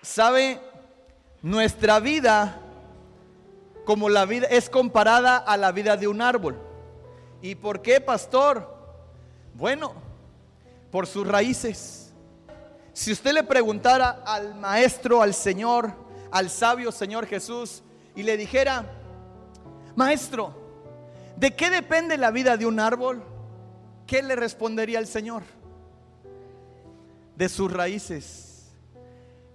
¿Sabe? Nuestra vida, como la vida, es comparada a la vida de un árbol. ¿Y por qué, pastor? Bueno, por sus raíces. Si usted le preguntara al maestro, al Señor, al sabio Señor Jesús, y le dijera: maestro, ¿de qué depende la vida de un árbol? ¿Qué le respondería el Señor? De sus raíces.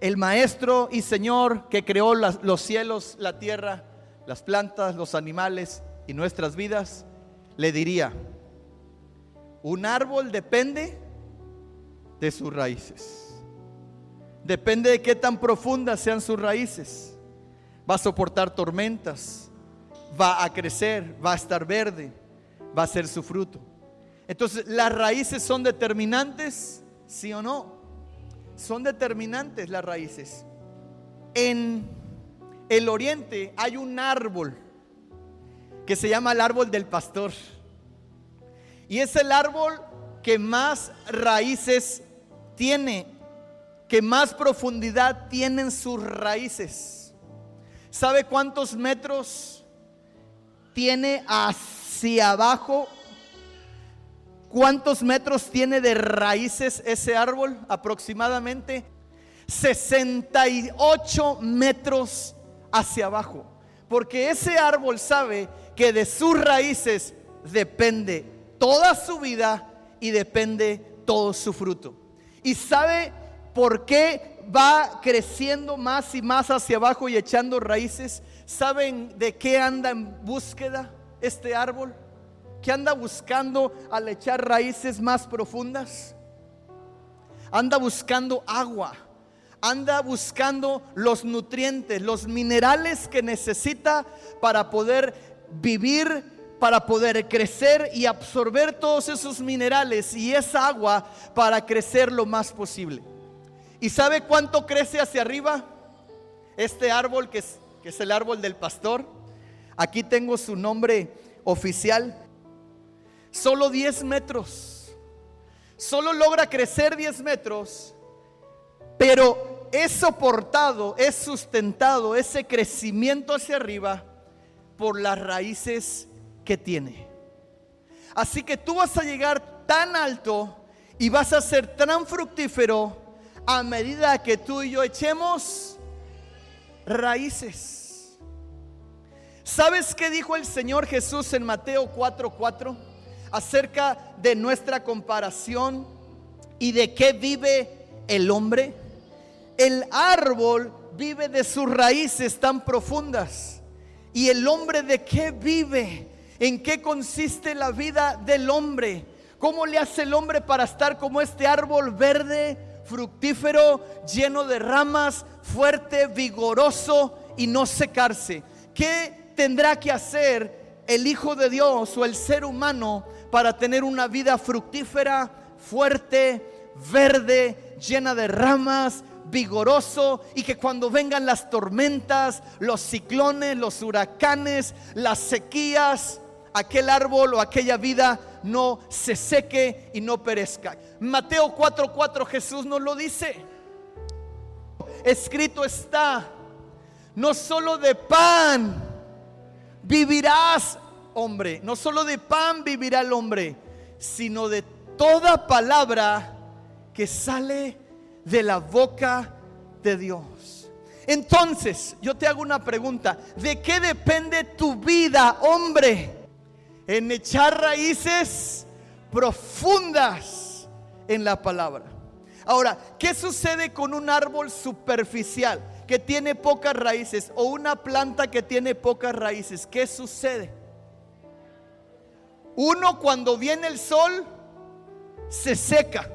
El maestro y Señor que creó los cielos, la tierra, las plantas, los animales y nuestras vidas, le diría: un árbol depende de sus raíces. Depende de qué tan profundas sean sus raíces. Va a soportar tormentas, va a crecer, va a estar verde, va a ser su fruto. Entonces, ¿las raíces son determinantes? ¿Sí o no? Son determinantes las raíces. En el oriente hay un árbol que se llama el árbol del pastor. Y es el árbol que más raíces tiene, que más profundidad tienen sus raíces. ¿Sabe cuántos metros tiene hacia abajo? ¿Cuántos metros tiene de raíces ese árbol? Aproximadamente 68 metros hacia abajo. Porque ese árbol sabe que de sus raíces depende toda su vida y depende todo su fruto. Y sabe por qué va creciendo más y más hacia abajo y echando raíces. ¿Saben de qué anda en búsqueda este árbol? ¿Qué anda buscando al echar raíces más profundas? Anda buscando agua. Anda buscando los nutrientes, los minerales que necesita para poder vivir, para poder crecer y absorber todos esos minerales y esa agua para crecer lo más posible. ¿Y sabe cuánto crece hacia arriba? Este árbol que es el árbol del pastor. Aquí tengo su nombre oficial. Solo 10 metros. Solo logra crecer 10 metros. Pero es soportado, es sustentado ese crecimiento hacia arriba por las raíces que tiene. Así que tú vas a llegar tan alto y vas a ser tan fructífero a medida que tú y yo echemos raíces. ¿Sabes qué dijo el Señor Jesús en Mateo 4:4 acerca de nuestra comparación y de qué vive el hombre? El árbol vive de sus raíces tan profundas. ¿Y el hombre de qué vive? ¿En qué consiste la vida del hombre? ¿Cómo le hace el hombre para estar como este árbol verde, fructífero, lleno de ramas, fuerte, vigoroso y no secarse? ¿Qué tendrá que hacer el Hijo de Dios o el ser humano para tener una vida fructífera, fuerte, verde, llena de ramas, vigoroso, y que cuando vengan las tormentas, los ciclones, los huracanes, las sequías, aquel árbol o aquella vida no se seque y no perezca? Mateo 4:4 Jesús nos lo dice. Escrito está: no solo de pan vivirás, hombre, no solo de pan vivirá el hombre, sino de toda palabra que sale de la boca de Dios. Entonces, yo te hago una pregunta: ¿de qué depende tu vida, hombre? En echar raíces profundas en la palabra. Ahora, ¿qué sucede con un árbol superficial que tiene pocas raíces o una planta que tiene pocas raíces? ¿Qué sucede? Uno, cuando viene el sol, se seca.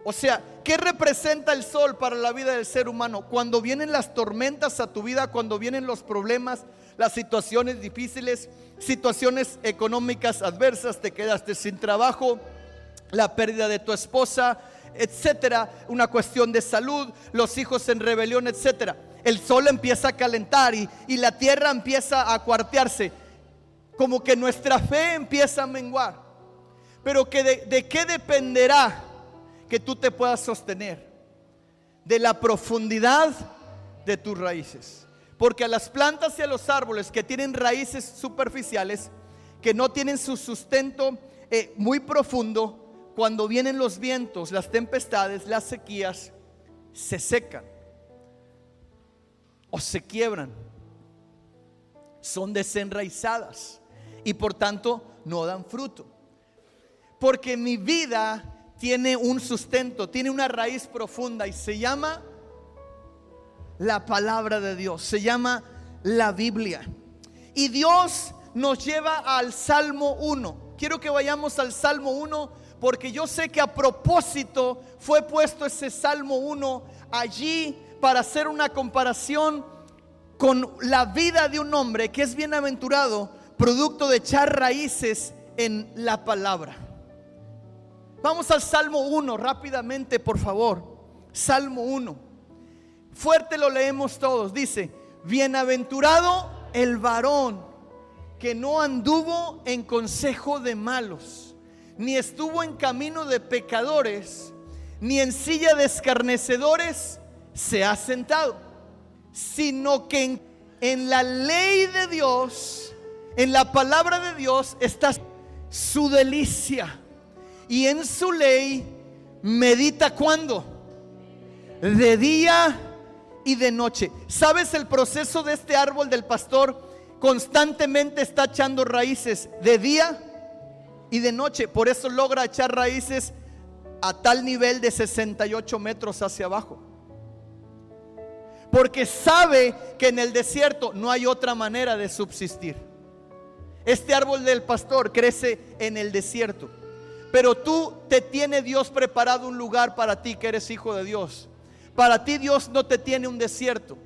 O sea, ¿qué representa el sol para la vida del ser humano? Cuando vienen las tormentas a tu vida, cuando vienen los problemas, las situaciones difíciles, situaciones económicas adversas, te quedaste sin trabajo, la pérdida de tu esposa, etcétera, una cuestión de salud, los hijos en rebelión, etcétera. El sol empieza a calentar y la tierra empieza a cuartearse, como que nuestra fe empieza a menguar. Pero que ¿de qué dependerá que tú te puedas sostener? de la profundidad de tus raíces. Porque a las plantas y a los árboles que tienen raíces superficiales, que no tienen su sustento muy profundo, cuando vienen los vientos, las tempestades, las sequías, se secan o se quiebran, son desenraizadas y por tanto no dan fruto. Porque mi vida tiene un sustento, tiene una raíz profunda y se llama la palabra de Dios, se llama la Biblia. Y Dios nos lleva al Salmo 1. Quiero que vayamos al Salmo 1, porque yo sé que a propósito fue puesto ese Salmo 1 allí para hacer una comparación con la vida de un hombre que es bienaventurado, producto de echar raíces en la palabra. Vamos al Salmo 1 rápidamente, por favor. Salmo 1. Fuerte lo leemos todos. Dice: bienaventurado el varón que no anduvo en consejo de malos, ni estuvo en camino de pecadores, ni en silla de escarnecedores se ha sentado, sino que en la ley de Dios, en la palabra de Dios está su delicia, y en su ley medita. ¿Cuándo? De día y de noche. ¿Sabes el proceso de este árbol del pastor? Constantemente está echando raíces de día y de noche. Por eso logra echar raíces a tal nivel de 68 metros hacia abajo, porque sabe que en el desierto no hay otra manera de subsistir. Este árbol del pastor crece en el desierto, pero te tiene Dios preparado un lugar para ti que eres hijo de Dios. Para ti Dios no te tiene un desierto,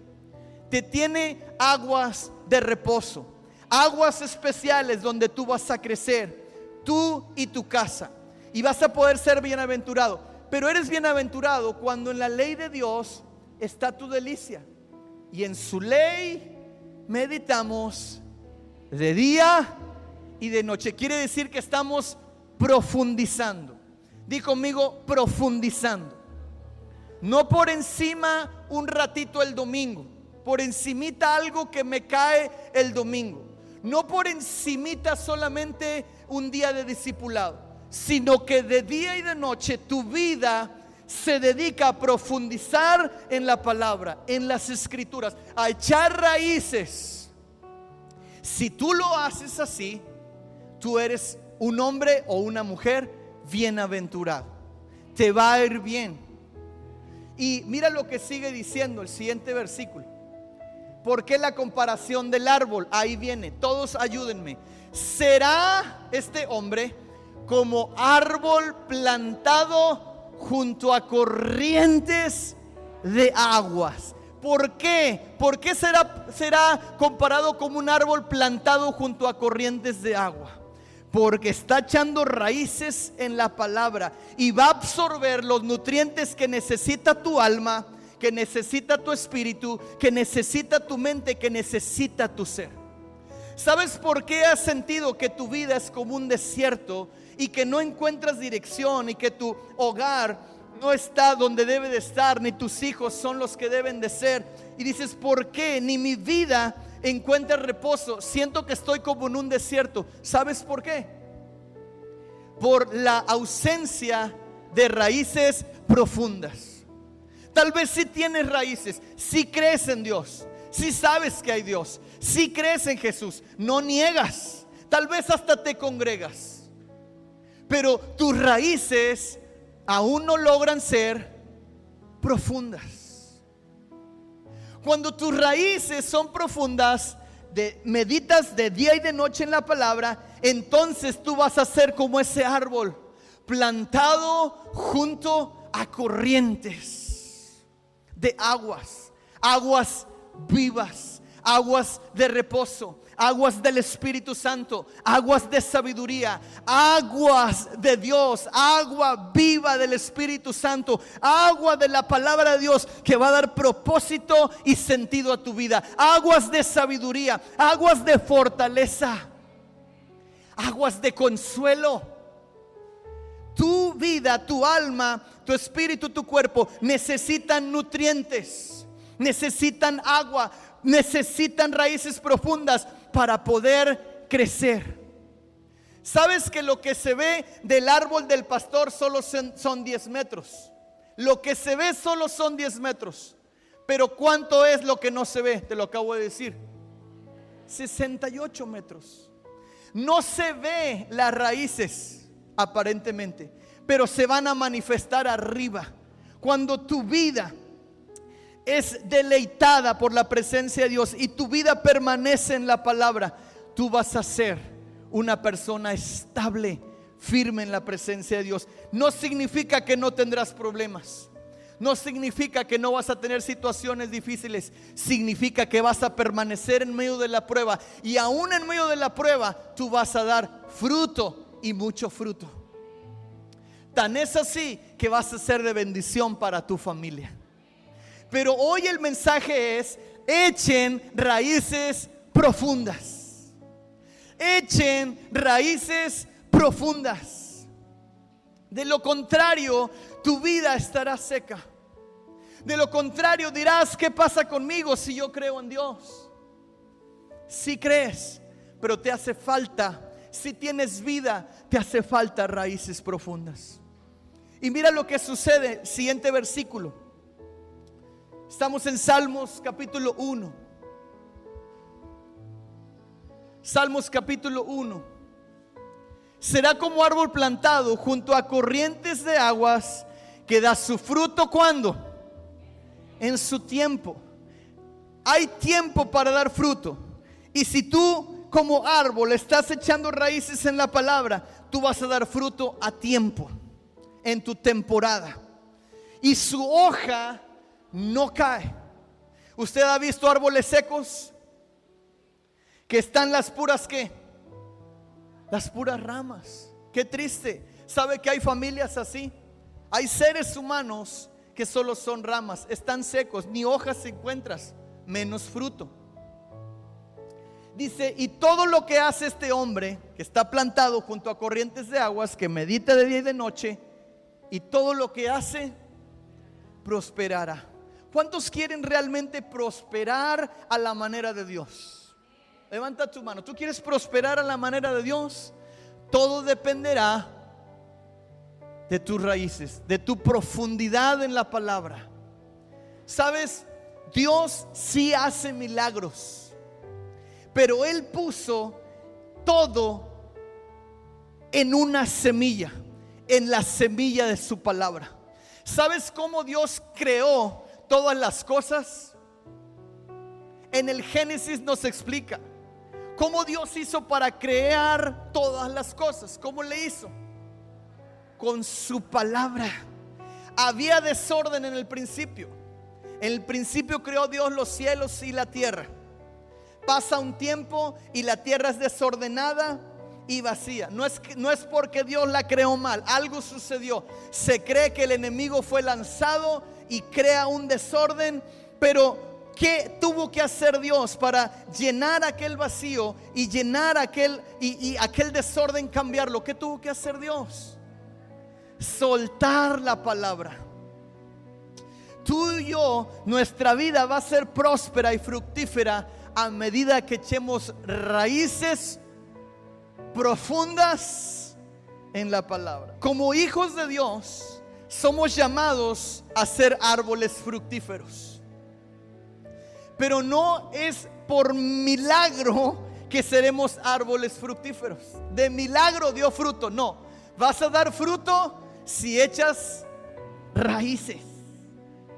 te tiene aguas de reposo, aguas especiales donde tú vas a crecer, tú y tu casa, y vas a poder ser bienaventurado. Pero eres bienaventurado cuando en la ley de Dios está tu delicia, y en su ley meditamos de día y de noche. Quiere decir que estamos profundizando. Di conmigo: profundizando. No por encima un ratito el domingo, por encimita algo que me cae el domingo. No por encimita solamente un día de discipulado, sino que de día y de noche tu vida se dedica a profundizar en la palabra, en las escrituras, a echar raíces. Si tú lo haces así, tú eres un hombre o una mujer bienaventurado. Te va a ir bien. Y mira lo que sigue diciendo el siguiente versículo. ¿Por qué la comparación del árbol? Ahí viene, todos ayúdenme. Será este hombre como árbol plantado junto a corrientes de aguas. ¿Por qué? ¿Por qué será comparado como un árbol plantado junto a corrientes de agua? Porque está echando raíces en la palabra y va a absorber los nutrientes que necesita tu alma, que necesita tu espíritu, que necesita tu mente, que necesita tu ser. ¿Sabes por qué has sentido que tu vida es como un desierto y que no encuentras dirección y que tu hogar no está donde debe de estar, ni tus hijos son los que deben de ser? Y dices: ¿por qué ni mi vida encuentra reposo? Siento que estoy como en un desierto. ¿Sabes por qué? Por la ausencia de raíces profundas. Tal vez sí tienes raíces, sí crees en Dios, sí sabes que hay Dios, sí crees en Jesús, no niegas, tal vez hasta te congregas, pero tus raíces aún no logran ser profundas. Cuando tus raíces son profundas, meditas de día y de noche en la palabra, entonces tú vas a ser como ese árbol plantado junto a corrientes de aguas, aguas vivas, aguas de reposo, aguas del Espíritu Santo, aguas de sabiduría, aguas de Dios, agua viva del Espíritu Santo, agua de la palabra de Dios que va a dar propósito y sentido a tu vida, aguas de sabiduría, aguas de fortaleza, aguas de consuelo. Tu vida, tu alma, tu espíritu, tu cuerpo necesitan nutrientes, necesitan agua, necesitan raíces profundas para poder crecer. ¿Sabes que lo que se ve del árbol del pastor solo son 10 metros? Lo que se ve solo son 10 metros. Pero ¿cuánto es lo que no se ve? Te lo acabo de decir. 68 metros. No se ve las raíces aparentemente, pero se van a manifestar arriba. Cuando tu vida es deleitada por la presencia de Dios y tu vida permanece en la palabra, tú vas a ser una persona estable, firme en la presencia de Dios. No significa que no tendrás problemas, no significa que no vas a tener situaciones difíciles, significa que vas a permanecer en medio de la prueba, y aún en medio de la prueba tú vas a dar fruto, y mucho fruto. Tan es así que vas a ser de bendición para tu familia. Pero hoy el mensaje es: echen raíces profundas. Echen raíces profundas. De lo contrario, tu vida estará seca. De lo contrario dirás: ¿qué pasa conmigo si yo creo en Dios? Si crees, pero te hace falta. Si tienes vida, te hace falta raíces profundas. Y mira lo que sucede, siguiente versículo. Estamos en Salmos capítulo 1. Salmos capítulo 1. Será como árbol plantado junto a corrientes de aguas, que da su fruto, ¿cuándo? En su tiempo. Hay tiempo para dar fruto. Y si tú como árbol estás echando raíces en la palabra, tú vas a dar fruto a tiempo, en tu temporada. Y su hoja no cae. ¿Usted ha visto árboles secos que están las puras ¿qué? Las puras ramas. Qué triste. ¿Sabe que hay familias así? Hay seres humanos que solo son ramas, están secos, ni hojas encuentras, menos fruto. Dice: y todo lo que hace este hombre, que está plantado junto a corrientes de aguas, que medita de día y de noche, y todo lo que hace prosperará. ¿Cuántos quieren realmente prosperar a la manera de Dios? Levanta tu mano. ¿Tú quieres prosperar a la manera de Dios? Todo dependerá de tus raíces, de tu profundidad en la palabra. ¿Sabes? Dios sí hace milagros, pero Él puso todo en una semilla, en la semilla de su palabra. ¿Sabes cómo Dios creó todas las cosas? En el Génesis nos explica cómo Dios hizo para crear todas las cosas. ¿Cómo le hizo? Con su palabra. Había desorden en el principio. En el principio creó Dios los cielos y la tierra. Pasa un tiempo y la tierra es desordenada y vacía. No es porque Dios la creó mal, algo sucedió. Se cree que el enemigo fue lanzado y crea un desorden. Pero ¿qué tuvo que hacer Dios para llenar aquel vacío y llenar aquel desorden, cambiarlo? ¿Qué tuvo que hacer Dios? Soltar la palabra. Tú y yo, nuestra vida va a ser próspera y fructífera a medida que echemos raíces profundas en la palabra. Como hijos de Dios, somos llamados a ser árboles fructíferos. Pero no es por milagro que seremos árboles fructíferos. De milagro dio fruto, no. Vas a dar fruto si echas raíces.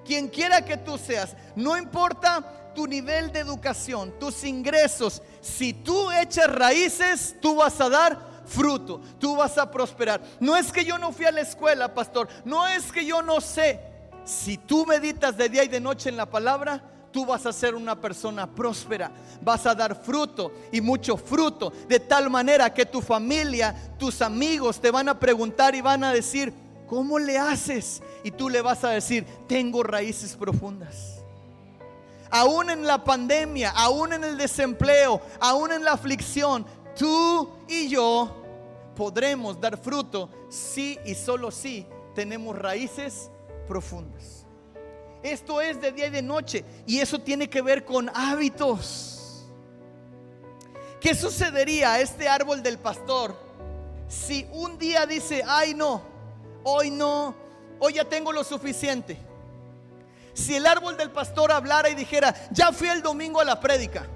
Quien quiera que tú seas, no importa tu nivel de educación, tus ingresos, si tú echas raíces, tú vas a dar fruto, tú vas a prosperar. No es que yo no fui a la escuela, pastor, no es que yo no sé. Si tú meditas de día y de noche en la palabra, tú vas a ser una persona próspera, vas a dar fruto y mucho fruto, de tal manera que tu familia, tus amigos te van a preguntar y van a decir: ¿cómo le haces? Y tú le vas a decir: tengo raíces profundas. Aún en la pandemia, aún en el desempleo, aún en la aflicción, tú y yo podremos dar fruto si y solo si tenemos raíces profundas. Esto es de día y de noche, y eso tiene que ver con hábitos. ¿Qué sucedería a este árbol del pastor si un día dice: ay no, hoy ya tengo lo suficiente? Si el árbol del pastor hablara y dijera: ya fui el domingo a la prédica,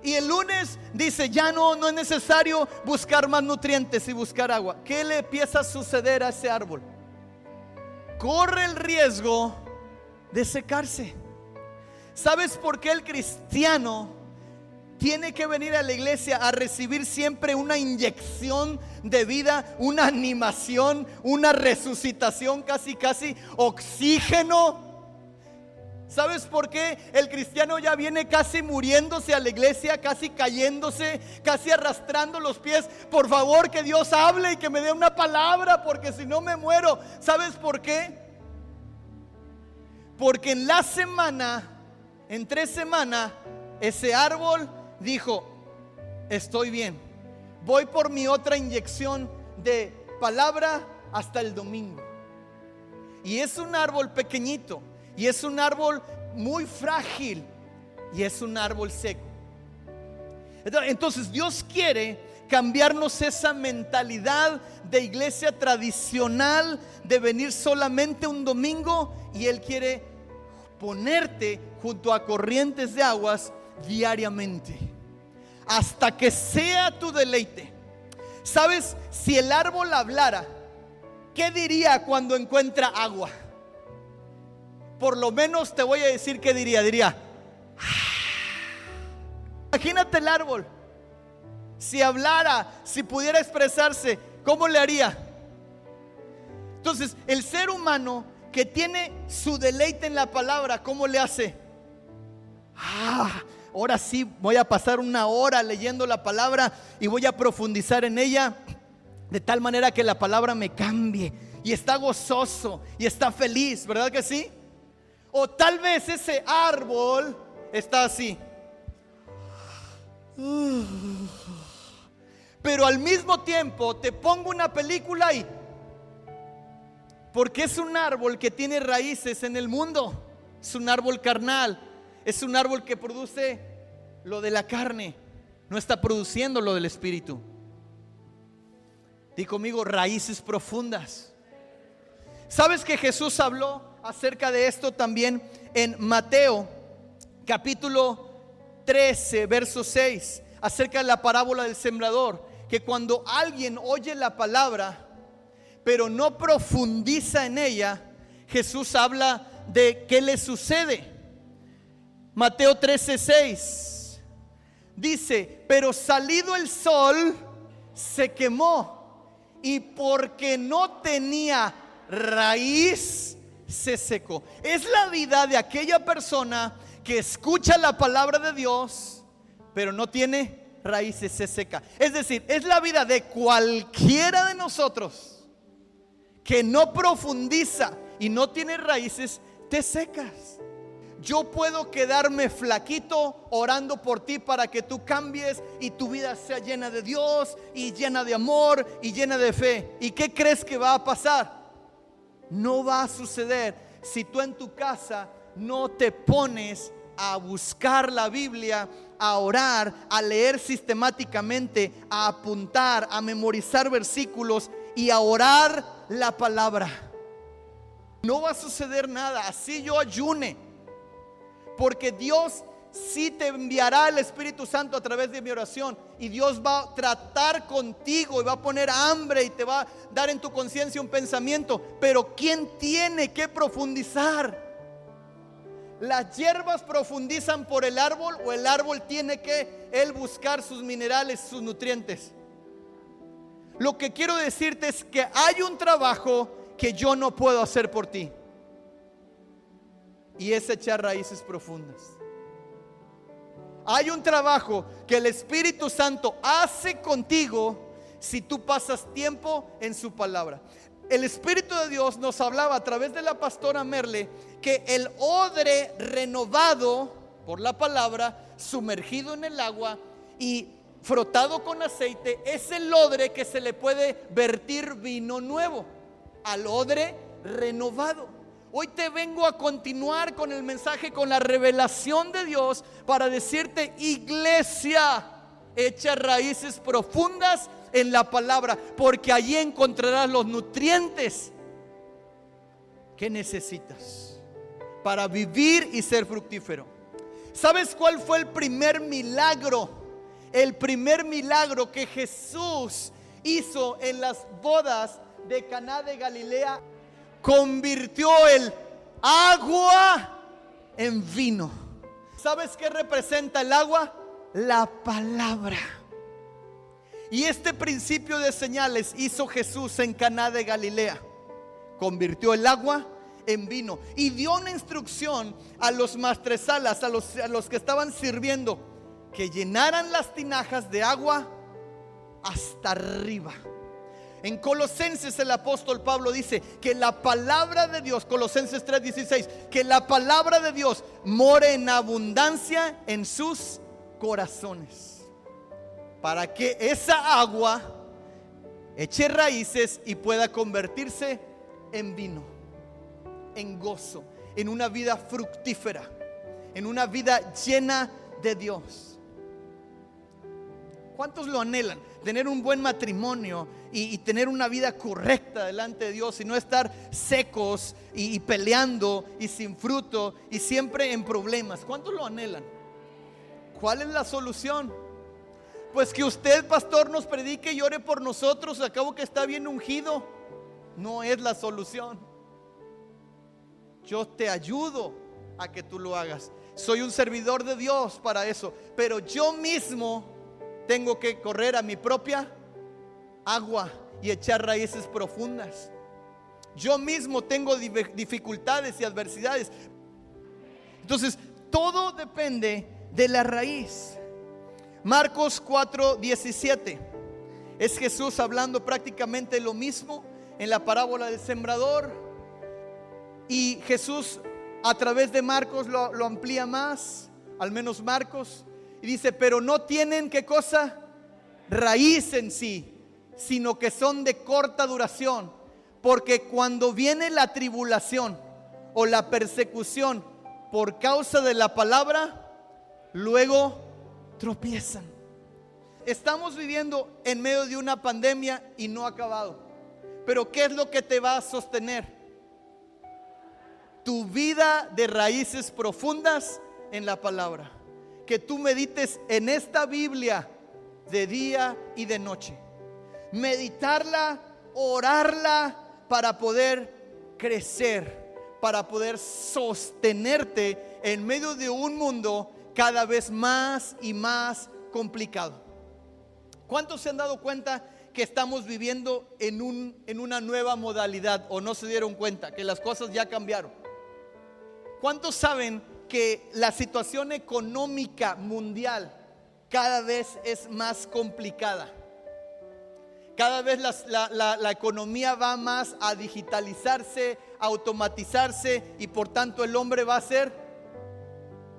y el lunes dice: ya no es necesario buscar más nutrientes y buscar agua. ¿Qué le empieza a suceder a ese árbol? Corre el riesgo de secarse. ¿Sabes por qué el cristiano tiene que venir a la iglesia a recibir siempre una inyección de vida, una animación, una resucitación, casi oxígeno? ¿Sabes por qué el cristiano ya viene casi muriéndose a la iglesia, casi cayéndose, casi arrastrando los pies? Por favor, que Dios hable y que me dé una palabra, porque si no me muero. ¿Sabes por qué? Porque en la semana, en 3 semanas, ese árbol dijo: estoy bien, voy por mi otra inyección de palabra hasta el domingo. Y es un árbol pequeñito, y es un árbol muy frágil, y es un árbol seco. Entonces Dios quiere cambiarnos esa mentalidad de iglesia tradicional, de venir solamente un domingo, y Él quiere ponerte junto a corrientes de aguas diariamente, hasta que sea tu deleite. ¿Sabes? Si el árbol hablara, ¿qué diría cuando encuentra agua? Por lo menos te voy a decir qué diría. Imagínate el árbol. Si hablara, si pudiera expresarse, ¿cómo le haría? Entonces, el ser humano que tiene su deleite en la palabra, ¿cómo le hace? Ahora sí voy a pasar 1 hora leyendo la palabra y voy a profundizar en ella, de tal manera que la palabra me cambie, y está gozoso y está feliz, ¿verdad que sí? O tal vez ese árbol está así, pero al mismo tiempo te pongo una película y, porque es un árbol que tiene raíces en el mundo, es un árbol carnal, es un árbol que produce lo de la carne, no está produciendo lo del espíritu. Di conmigo: raíces profundas. ¿Sabes que Jesús habló acerca de esto también en Mateo capítulo 13 verso 6, acerca de la parábola del sembrador? Que cuando alguien oye la palabra pero no profundiza en ella, Jesús habla de qué le sucede. Mateo 13:6 dice: pero salido el sol se quemó, y porque no tenía raíz se secó. Es la vida de aquella persona que escucha la palabra de Dios pero no tiene raíces, se seca. Es decir, es la vida de cualquiera de nosotros que no profundiza y no tiene raíces, te secas. Yo puedo quedarme flaquito orando por ti para que tú cambies y tu vida sea llena de Dios y llena de amor y llena de fe. ¿Y qué crees que va a pasar? No va a suceder si tú en tu casa no te pones a buscar la Biblia, a orar, a leer sistemáticamente, a apuntar, a memorizar versículos y a orar la palabra. No va a suceder nada. Así yo ayune, porque Dios sí te enviará el Espíritu Santo a través de mi oración, y Dios va a tratar contigo y va a poner hambre y te va a dar en tu conciencia un pensamiento. Pero ¿quién tiene que profundizar? ¿Las hierbas profundizan por el árbol, o el árbol tiene que él buscar sus minerales, sus nutrientes? Lo que quiero decirte es que hay un trabajo que yo no puedo hacer por ti, y es echar raíces profundas. Hay un trabajo que el Espíritu Santo hace contigo si tú pasas tiempo en su palabra. El Espíritu de Dios nos hablaba a través de la pastora Merle que el odre renovado por la palabra, sumergido en el agua y frotado con aceite, es el odre que se le puede vertir vino nuevo al odre renovado. Hoy te vengo a continuar con el mensaje, con la revelación de Dios, para decirte: iglesia, echa raíces profundas en la palabra, porque allí encontrarás los nutrientes que necesitas para vivir y ser fructífero. ¿Sabes cuál fue el primer milagro? El primer milagro que Jesús hizo en las bodas de Caná de Galilea. Convirtió el agua en vino. ¿Sabes qué representa el agua? La palabra. Y este principio de señales hizo Jesús en Caná de Galilea. Convirtió el agua en vino y dio una instrucción a los maestresalas, a los que estaban sirviendo, que llenaran las tinajas de agua hasta arriba. En Colosenses el apóstol Pablo dice que la palabra de Dios, Colosenses 3:16, que la palabra de Dios more en abundancia en sus corazones, para que esa agua eche raíces y pueda convertirse en vino, en gozo, en una vida fructífera, en una vida llena de Dios. ¿Cuántos lo anhelan? Tener un buen matrimonio y tener una vida correcta delante de Dios, y no estar secos y peleando y sin fruto y siempre en problemas. ¿Cuántos lo anhelan? ¿Cuál es la solución? Pues que usted, pastor, nos predique y ore por nosotros, acabo que está bien ungido. No es la solución. Yo te ayudo a que tú lo hagas. Soy un servidor de Dios para eso, pero yo mismo tengo que correr a mi propia agua y echar raíces profundas. Yo mismo tengo dificultades y adversidades. Entonces, todo depende de la raíz. Marcos 4:17. Es Jesús hablando prácticamente lo mismo en la parábola del sembrador. Y Jesús a través de Marcos lo amplía más, al menos Marcos. Y dice: pero no tienen, ¿qué cosa? Raíz en sí, sino que son de corta duración. Porque cuando viene la tribulación o la persecución por causa de la palabra, luego tropiezan. Estamos viviendo en medio de una pandemia y no ha acabado. Pero ¿qué es lo que te va a sostener? Tu vida de raíces profundas en la palabra. Que tú medites en esta Biblia de día y de noche. Meditarla, orarla, para poder crecer, para poder sostenerte en medio de un mundo cada vez más y más complicado. ¿Cuántos se han dado cuenta que estamos viviendo en una nueva modalidad, o no se dieron cuenta que las cosas ya cambiaron? ¿Cuántos saben que la situación económica mundial cada vez es más complicada? Cada vez la economía va más a digitalizarse, a automatizarse, y por tanto el hombre va a ser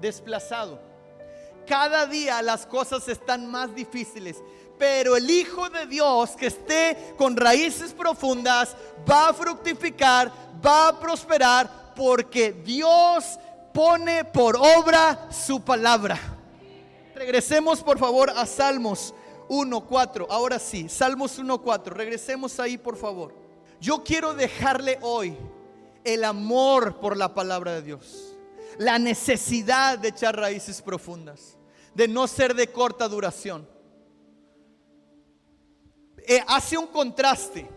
desplazado. Cada día las cosas están más difíciles, pero el Hijo de Dios que esté con raíces profundas va a fructificar, va a prosperar, porque Dios pone por obra su palabra. Regresemos por favor a Salmos 1:4. Ahora sí, Salmos 1:4. Regresemos ahí por favor. Yo quiero dejarle hoy el amor por la palabra de Dios, la necesidad de echar raíces profundas, de no ser de corta duración. Hace un contraste.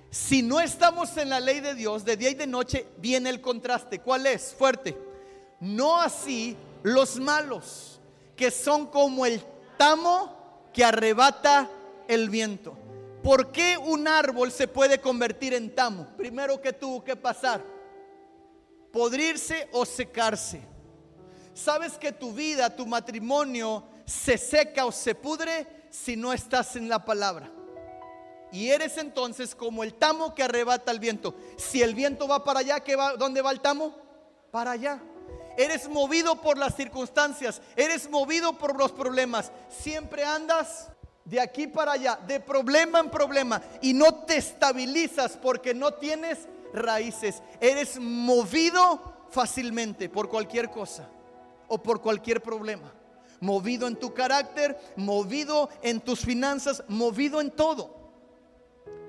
Si no estamos en la ley de Dios, de día y de noche viene el contraste. ¿Cuál es? Fuerte. No así los malos, que son como el tamo que arrebata el viento. ¿Por qué un árbol se puede convertir en tamo? Primero, que tuvo que pasar: podrirse o secarse. ¿Sabes que tu vida, tu matrimonio se seca o se pudre si no estás en la palabra? Y eres entonces como el tamo que arrebata el viento. Si el viento va para allá, ¿dónde va el tamo? Para allá. eres movido por las circunstancias, eres movido por los problemas, siempre andas de aquí para allá, de problema en problema, y no te estabilizas porque no tienes raíces. Eres movido fácilmente por cualquier cosa o por cualquier problema, movido en tu carácter, movido en tus finanzas, movido en todo.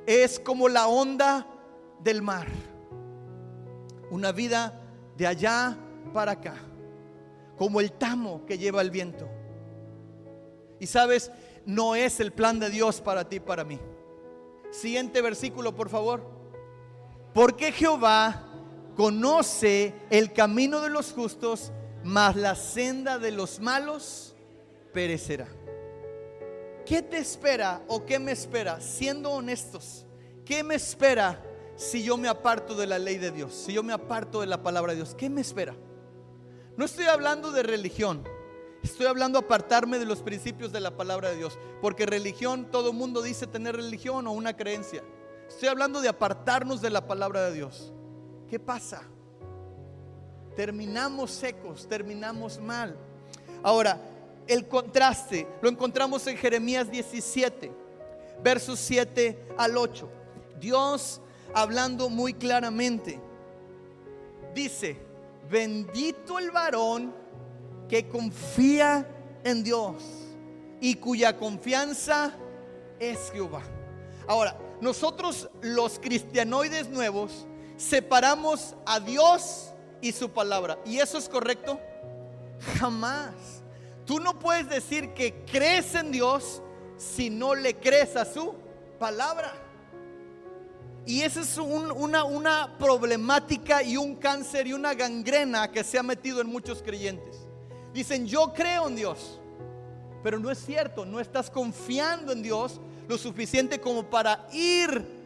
Es como la onda del mar, una vida de allá para acá, como el tamo que lleva el viento. Y sabes, no es el plan de Dios para ti y para mí. Siguiente versículo, por favor. Porque Jehová conoce el camino de los justos, mas la senda de los malos perecerá. ¿Qué te espera o qué me espera? Siendo honestos, ¿qué me espera si yo me aparto de la ley de Dios? Si yo me aparto de la palabra de Dios, ¿qué me espera? No estoy hablando de religión, estoy hablando de apartarme de los principios de la palabra de Dios. Porque religión, todo mundo dice tener religión o una creencia. Estoy hablando de apartarnos de la palabra de Dios. ¿Qué pasa? Terminamos secos, terminamos mal. Ahora, el contraste lo encontramos en Jeremías 17, versos 7 al 8. Dios hablando muy claramente dice: bendito el varón que confía en Dios y cuya confianza es Jehová. Ahora, nosotros los cristianoides nuevos separamos a Dios y su palabra. ¿Y eso es correcto? Jamás. Tú no puedes decir que crees en Dios si no le crees a su palabra. Y esa es una problemática y un cáncer y una gangrena que se ha metido en muchos creyentes. Dicen: yo creo en Dios, pero no es cierto. No estás confiando en Dios lo suficiente como para ir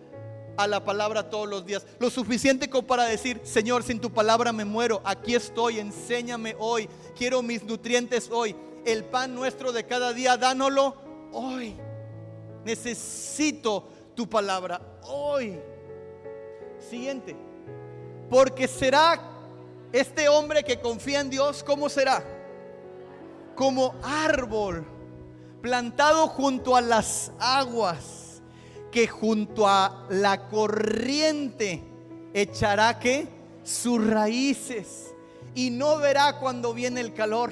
a la palabra todos los días, lo suficiente como para decir: Señor, sin tu palabra me muero, aquí estoy, enséñame hoy, quiero mis nutrientes hoy, el pan nuestro de cada día, dánoslo hoy, necesito tu palabra hoy. Siguiente. Porque será este hombre que confía en Dios, ¿cómo será? Como árbol plantado junto a las aguas, que junto a la corriente echará ¿qué? Sus raíces, y no verá cuando viene el calor.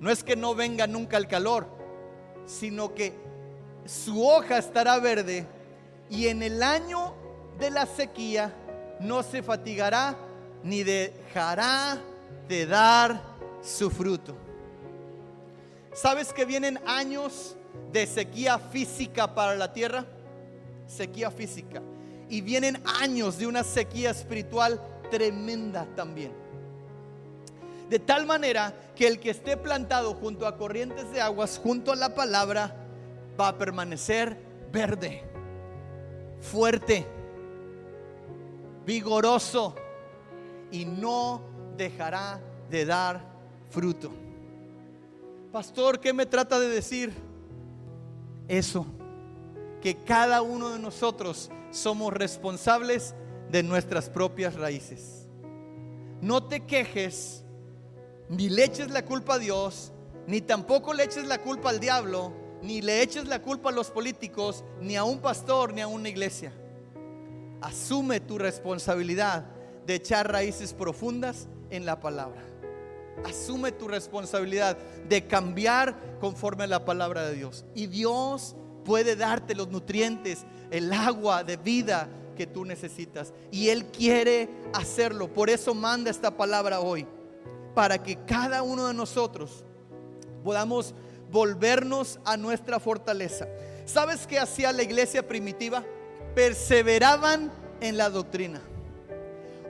No es que no venga nunca el calor, sino que su hoja estará verde, y en el año de la sequía no se fatigará ni dejará de dar su fruto. ¿Sabes que vienen años de sequía física para la tierra? Sequía física. Y vienen años de una sequía espiritual tremenda también. De tal manera que el que esté plantado junto a corrientes de aguas, junto a la palabra, va a permanecer verde, fuerte, vigoroso, y no dejará de dar fruto. Pastor, ¿qué me trata de decir? Eso, que cada uno de nosotros somos responsables de nuestras propias raíces. No te quejes, ni le eches la culpa a Dios, ni tampoco le eches la culpa al diablo, ni le eches la culpa a los políticos, ni a un pastor, ni a una iglesia. Asume tu responsabilidad de echar raíces profundas en la palabra. Asume tu responsabilidad de cambiar conforme a la palabra de Dios. Y Dios puede darte los nutrientes, el agua de vida que tú necesitas. Y Él quiere hacerlo. Por eso manda esta palabra hoy, para que cada uno de nosotros podamos volvernos a nuestra fortaleza. ¿Sabes qué hacía la iglesia primitiva? Perseveraban en la doctrina.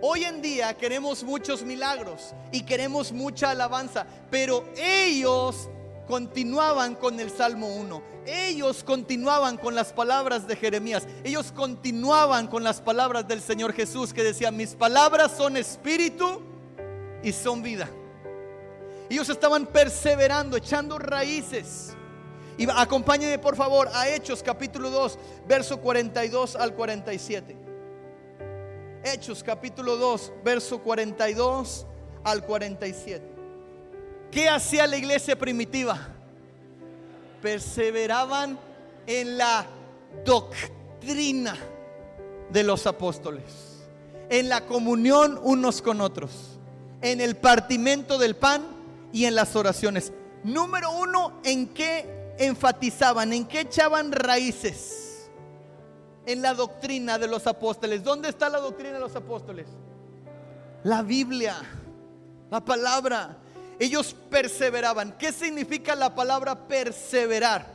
Hoy en día queremos muchos milagros y queremos mucha alabanza, pero ellos continuaban con el Salmo 1. Ellos continuaban con las palabras de Jeremías. Ellos continuaban con las palabras del Señor Jesús, que decía: mis palabras son espíritu y son vida. Ellos estaban perseverando, echando raíces. Y acompáñenme por favor a Hechos capítulo 2, verso 42 al 47. Hechos capítulo 2, verso 42 al 47. ¿Qué hacía la iglesia primitiva? Perseveraban en la doctrina de los apóstoles, en la comunión unos con otros, en el partimiento del pan y en las oraciones. Número uno, ¿en qué enfatizaban? ¿En qué echaban raíces? En la doctrina de los apóstoles. ¿Dónde está la doctrina de los apóstoles? La Biblia, la palabra. Ellos perseveraban. ¿Qué significa la palabra perseverar?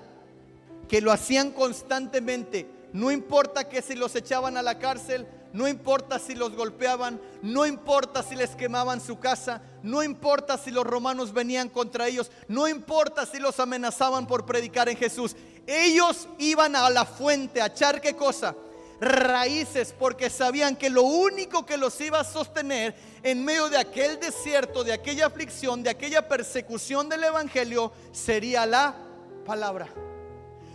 Que lo hacían constantemente. No importa que si los echaban a la cárcel, no importa si los golpeaban, no importa si les quemaban su casa, no importa si los romanos venían contra ellos, no importa si los amenazaban por predicar en Jesús. Ellos iban a la fuente a echar, ¿qué cosa? Raíces, porque sabían que lo único que los iba a sostener en medio de aquel desierto, de aquella aflicción, de aquella persecución del evangelio, sería la palabra.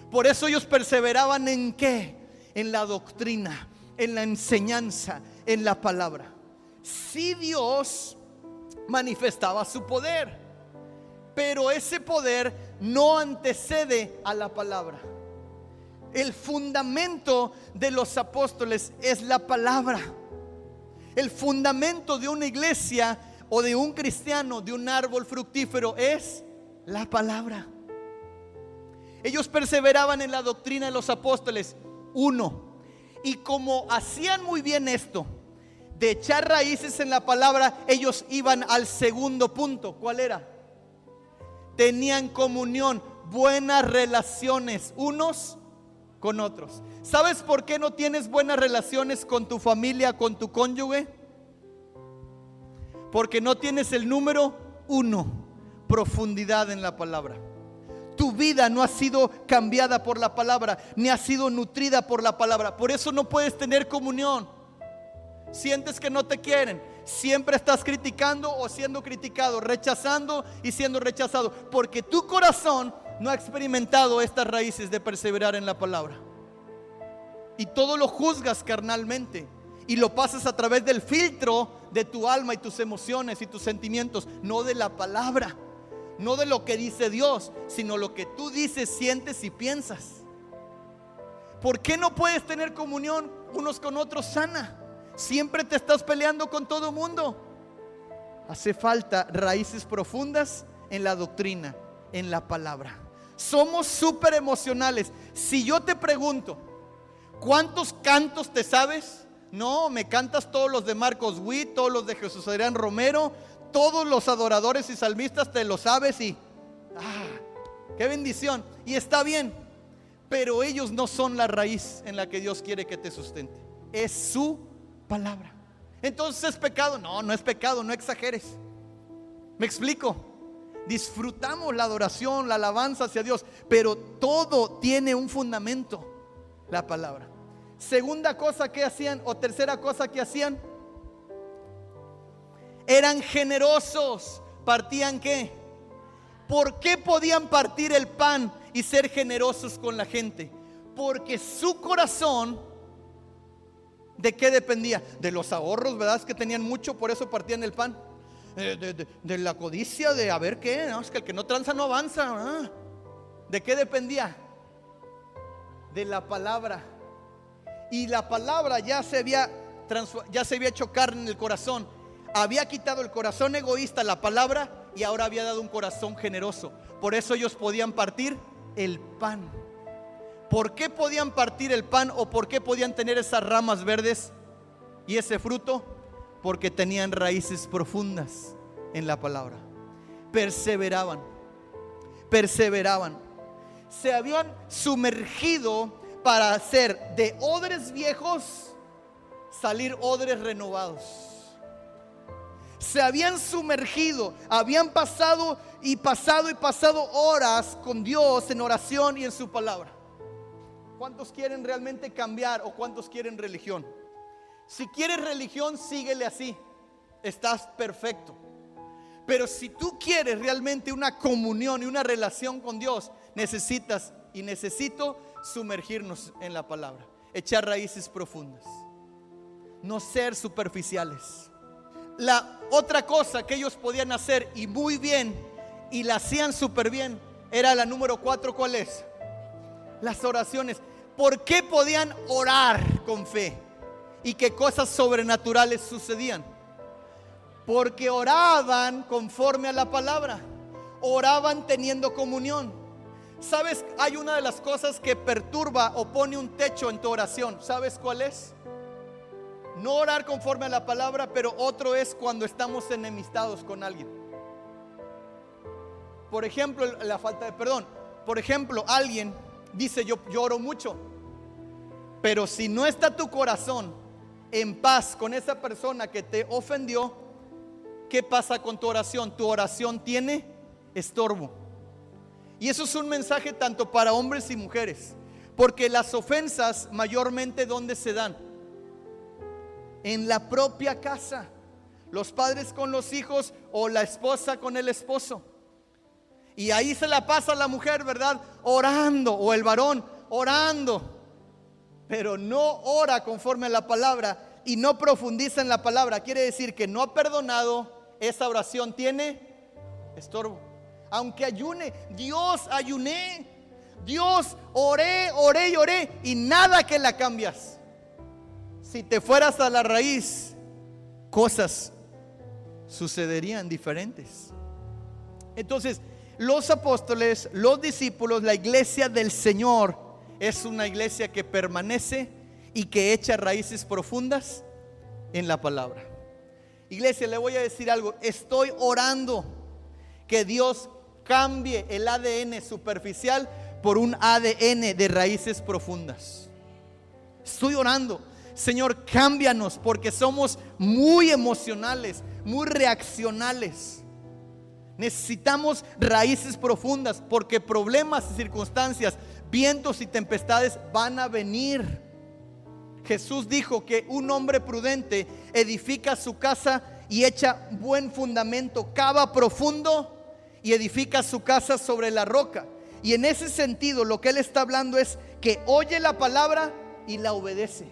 Por eso ellos perseveraban ¿en qué? En la doctrina, en la enseñanza, en la palabra. Si Dios manifestaba su poder, pero ese poder no antecede a la palabra. El fundamento de los apóstoles es la palabra. El fundamento de una iglesia o de un cristiano, de un árbol fructífero, es la palabra. Ellos perseveraban en la doctrina de los apóstoles. Uno, y como hacían muy bien esto de echar raíces en la palabra, ellos iban al segundo punto. ¿Cuál era? Tenían comunión, buenas relaciones unos con otros. ¿Sabes por qué no tienes buenas relaciones con tu familia, con tu cónyuge? Porque no tienes el número uno, profundidad en la palabra. Tu vida no ha sido cambiada por la palabra, ni ha sido nutrida por la palabra. Por eso no puedes tener comunión. Sientes que no te quieren, siempre estás criticando o siendo criticado, rechazando y siendo rechazado, porque tu corazón no ha experimentado estas raíces de perseverar en la palabra. Y todo lo juzgas carnalmente y lo pasas a través del filtro de tu alma y tus emociones y tus sentimientos, no de la palabra. No de lo que dice Dios, sino lo que tú dices, sientes y piensas. ¿Por qué no puedes tener comunión unos con otros sana? Siempre te estás peleando con todo el mundo. Hace falta raíces profundas en la doctrina, en la palabra. Somos súper emocionales. Si yo te pregunto, ¿cuántos cantos te sabes? No, me cantas todos los de Marcos Witt, todos los de Jesús Adrián Romero, todos los adoradores y salmistas te lo sabes y qué bendición. Y está bien, pero ellos no son la raíz en la que Dios quiere que te sustente. Es su palabra. Entonces, ¿es pecado? No, no es pecado, no exageres. ¿Me explico? Disfrutamos la adoración, la alabanza hacia Dios, pero todo tiene un fundamento, la palabra. Segunda cosa que hacían, o tercera cosa que hacían, eran generosos. ¿Partían qué? ¿Por qué podían partir el pan y ser generosos con la gente? Porque su corazón, ¿de qué dependía? De los ahorros, ¿verdad? Es que tenían mucho, por eso partían el pan. De la codicia, de a ver qué, no, es que el que no tranza no avanza. ¿De qué dependía? De la palabra. Y la palabra ya se había hecho carne en el corazón. Había quitado el corazón egoísta, la palabra, y ahora había dado un corazón generoso. Por eso ellos podían partir el pan. ¿Por qué podían partir el pan o por qué podían tener esas ramas verdes y ese fruto? Porque tenían raíces profundas en la palabra. Perseveraban. Se habían sumergido para hacer de odres viejos salir odres renovados. Se habían sumergido, habían pasado horas con Dios en oración y en su palabra. ¿Cuántos quieren realmente cambiar o cuántos quieren religión? Si quieres religión, síguele así, estás perfecto. Pero si tú quieres realmente una comunión y una relación con Dios, necesito sumergirnos en la palabra, echar raíces profundas, no ser superficiales. La Otra cosa que ellos podían hacer y muy bien, y la hacían súper bien, era la número 4. ¿Cuál es? Las oraciones. ¿Por qué podían orar con fe y que cosas sobrenaturales sucedían? Porque oraban conforme a la palabra, oraban teniendo comunión. ¿Sabes? Hay una de las cosas que perturba o pone un techo en tu oración. ¿Sabes cuál es? No orar conforme a la palabra, pero otro es cuando estamos enemistados con alguien. Por ejemplo, la falta de perdón. Por ejemplo, alguien dice: yo oro mucho, pero si no está tu corazón en paz con esa persona que te ofendió, ¿qué pasa con tu oración? Tu oración tiene estorbo. Y eso es un mensaje tanto para hombres y mujeres, porque las ofensas mayormente ¿dónde se dan? En la propia casa. Los padres con los hijos o la esposa con el esposo. Y ahí se la pasa la mujer, ¿verdad? Orando, o el varón orando, pero no ora conforme a la palabra y no profundiza en la palabra. Quiere decir que no ha perdonado. Esa oración tiene estorbo. Aunque ayune, Dios ayuné, Dios oré y oré, y nada que la cambias. Si te fueras a la raíz, cosas sucederían diferentes. Entonces, los apóstoles, los discípulos, la iglesia del Señor es una iglesia que permanece y que echa raíces profundas en la palabra. Iglesia, le voy a decir algo. Estoy orando que Dios cambie el ADN superficial por un ADN de raíces profundas. Estoy orando: Señor, cámbianos, porque somos muy emocionales, muy reaccionales. Necesitamos raíces profundas, porque problemas y circunstancias, vientos y tempestades van a venir. Jesús dijo que un hombre prudente edifica su casa y echa buen fundamento, cava profundo y edifica su casa sobre la roca. Y en ese sentido lo que él está hablando es que oye la palabra y la obedece.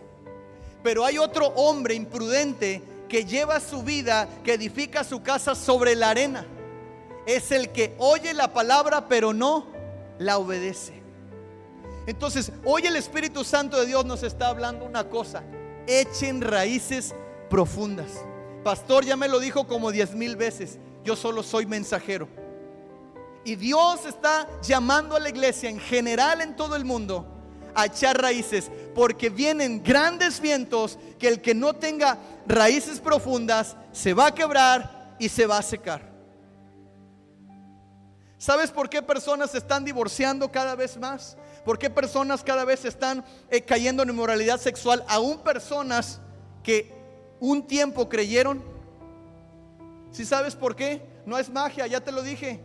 Pero hay otro hombre imprudente que lleva su vida, que edifica su casa sobre la arena. Es el que oye la palabra pero no la obedece. Entonces, hoy el Espíritu Santo de Dios nos está hablando una cosa: echen raíces profundas. Pastor ya me lo dijo como 10,000 veces. Yo solo soy mensajero. Y Dios está llamando a la iglesia en general en todo el mundo a echar raíces, porque vienen grandes vientos que el que no tenga raíces profundas se va a quebrar y se va a secar. ¿Sabes por qué personas se están divorciando cada vez más? ¿Por qué personas cada vez están cayendo en inmoralidad sexual? Aún personas que un tiempo creyeron. ¿Sí sabes por qué? No es magia, ya te lo dije.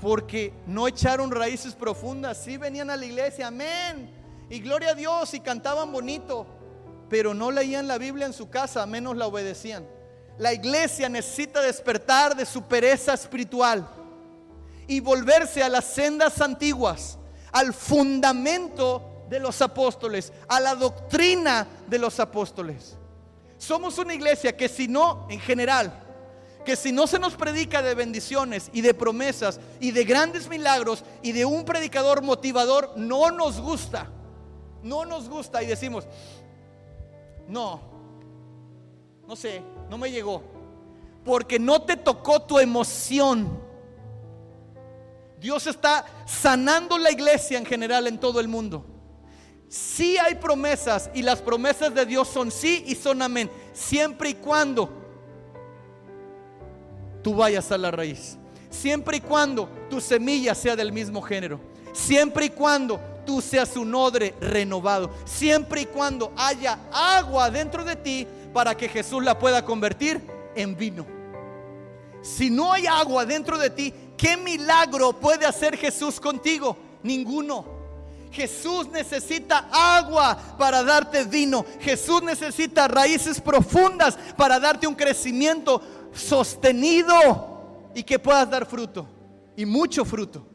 Porque no echaron raíces profundas. Sí venían a la iglesia, amén, y gloria a Dios, y cantaban bonito, pero no leían la Biblia en su casa, menos la obedecían. La iglesia necesita despertar de su pereza espiritual y volverse a las sendas antiguas, al fundamento de los apóstoles, a la doctrina de los apóstoles. Somos una iglesia que si no, en general, que si no se nos predica de bendiciones y de promesas y de grandes milagros y de un predicador motivador, no nos gusta. No nos gusta y decimos: no sé, no me llegó, porque no te tocó tu emoción. Dios está sanando la iglesia en general en todo el mundo. Sí hay promesas, y las promesas de Dios son sí y son amén, siempre y cuando tú vayas a la raíz, siempre y cuando tu semilla sea del mismo género, siempre y cuando tú seas un odre renovado, siempre y cuando haya agua dentro de ti para que Jesús la pueda convertir en vino. Si no hay agua dentro de ti, ¿qué milagro puede hacer Jesús contigo? Ninguno. Jesús necesita agua para darte vino. Jesús necesita raíces profundas para darte un crecimiento sostenido y que puedas dar fruto, y mucho fruto.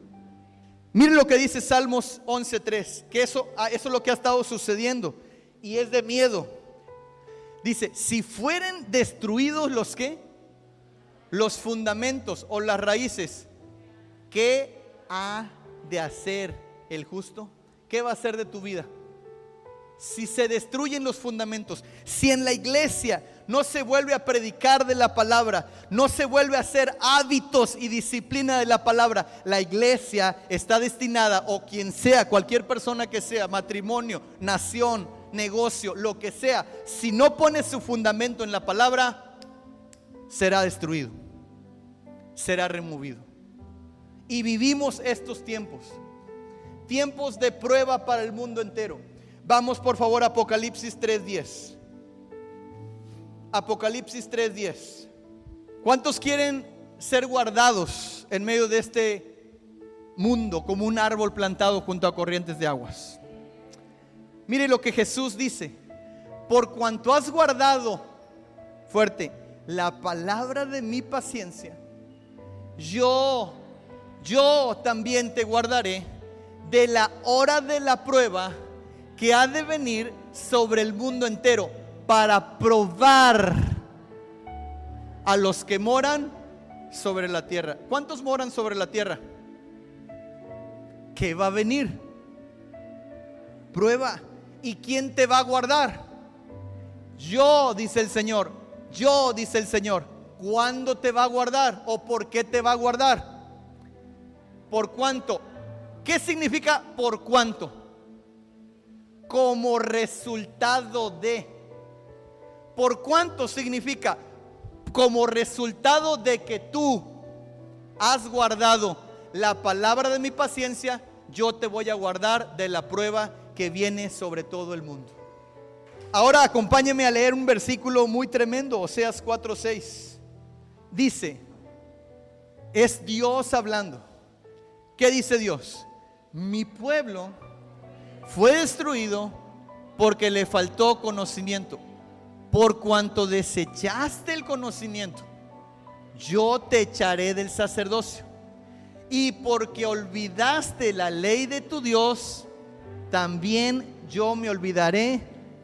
Miren lo que dice Salmos 11:3, que eso es lo que ha estado sucediendo y es de miedo. Dice, si fueren destruidos los ¿qué? Los fundamentos o las raíces, ¿qué ha de hacer el justo? ¿Qué va a hacer de tu vida? Si se destruyen los fundamentos, si en la iglesia no se vuelve a predicar de la palabra, no se vuelve a hacer hábitos y disciplina de la palabra, la iglesia está destinada, o quien sea, cualquier persona que sea, matrimonio, nación, negocio, lo que sea, si no pone su fundamento en la palabra, será destruido, será removido. Y vivimos estos tiempos de prueba para el mundo entero. Vamos por favor a Apocalipsis 3:10. Apocalipsis 3:10. ¿Cuántos quieren ser guardados en medio de este mundo como un árbol plantado junto a corrientes de aguas? Mire lo que Jesús dice: por cuanto has guardado, fuerte, la palabra de mi paciencia, yo también te guardaré de la hora de la prueba que ha de venir sobre el mundo entero, para probar a los que moran sobre la tierra. ¿Cuántos moran sobre la tierra? ¿Qué va a venir? Prueba. ¿Y quién te va a guardar? Yo, dice el Señor. Yo, dice el Señor. ¿Cuándo te va a guardar? ¿O por qué te va a guardar? ¿Por cuánto? ¿Qué significa por cuánto? Como resultado de. ¿Por cuánto significa? Como resultado de que tú has guardado la palabra de mi paciencia, yo te voy a guardar de la prueba que viene sobre todo el mundo. Ahora acompáñeme a leer un versículo muy tremendo, Oseas 4:6. Dice, es Dios hablando. ¿Qué dice Dios? Mi pueblo fue destruido porque le faltó conocimiento. Por cuanto desechaste el conocimiento, yo te echaré del sacerdocio. Y porque olvidaste la ley de tu Dios, también yo me olvidaré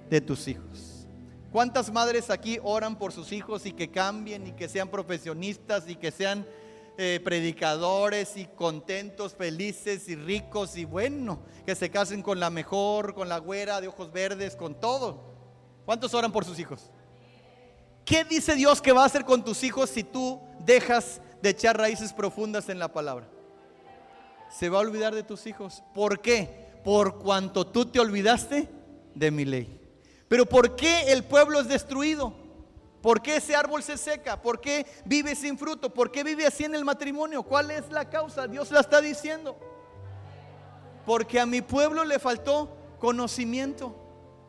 de tus hijos. ¿Cuántas madres aquí oran por sus hijos y que cambien y que sean profesionistas y que sean predicadores y contentos, felices y ricos y bueno, que se casen con la mejor, con la güera de ojos verdes, con todo? ¿Cuántos oran por sus hijos? ¿Qué dice Dios que va a hacer con tus hijos si tú dejas de echar raíces profundas en la palabra? Se va a olvidar de tus hijos. ¿Por qué? Por cuanto tú te olvidaste de mi ley. Pero ¿por qué el pueblo es destruido? ¿Por qué ese árbol se seca? ¿Por qué vive sin fruto? ¿Por qué vive así en el matrimonio? ¿Cuál es la causa? Dios la está diciendo. Porque a mi pueblo le faltó conocimiento.